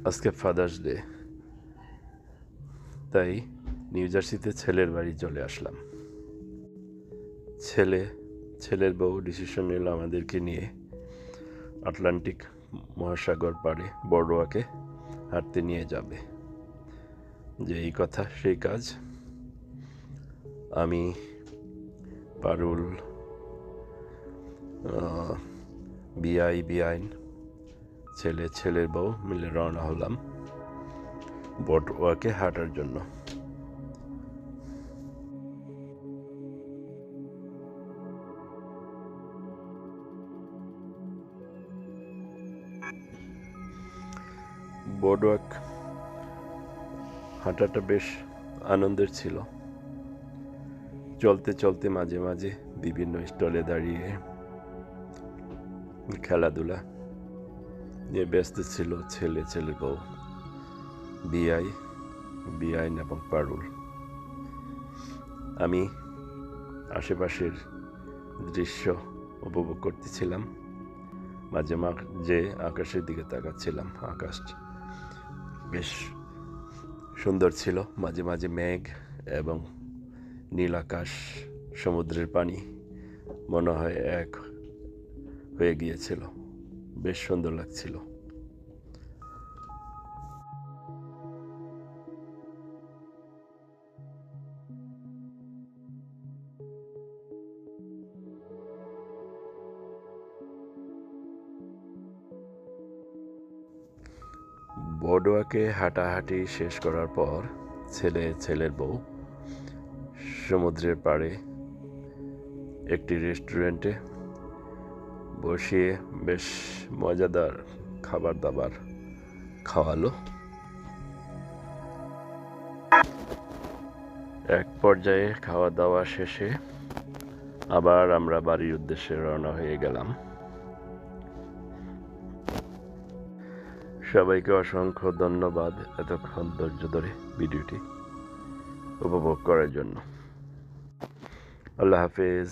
আজকে father's day, তাই new জার্সিতে ছেলের বাড়ি চলে আসলাম। ছেলের বউ ডিসিশন নিল আমাদেরকে নিয়ে আটলান্টিক মহাসাগর পাড়ে বড়োয়াকে হাঁটতে নিয়ে যাবে। যে এই কথা সেই কাজ। আমি, পারুল, বিআইন, ছেলের বউ মিলে রওনা হলাম বড়োয়াকে হাঁটার জন্য। বোর্ডওয়াক হাঁটাটা বেশ আনন্দের ছিল। চলতে চলতে মাঝে মাঝে বিভিন্ন স্টলে দাঁড়িয়ে খেলাধুলা নিয়ে ব্যস্ত ছিল ছেলের বউ, বিআইন এবং পারুল। আমি আশেপাশের দৃশ্য উপভোগ করতেছিলাম, মাঝে মাঝে আকাশের দিকে তাকাচ্ছিলাম। আকাশ বেশ সুন্দর ছিল, মাঝে মাঝে মেঘ এবং নীল আকাশ, সমুদ্রের পানি মনে হয় এক হয়ে গিয়েছিল। বেশ সুন্দর লাগছিল। বোর্ডওয়াকে হাঁটাহাঁটি শেষ করার পর ছেলের বউ সমুদ্রের পাড়ে একটি রেস্টুরেন্টে বসিয়ে বেশ মজাদার খাবার দাবার খাওয়ালো। এক পর্যায়ে খাওয়া দাওয়া শেষে আবার আমরা বাড়ির উদ্দেশ্যে রওনা হয়ে গেলাম। সবাইকে অসংখ্য ধন্যবাদ এতক্ষণ ধৈর্য ধরে ভিডিওটি উপভোগ করার জন্য। আল্লাহ হাফেজ।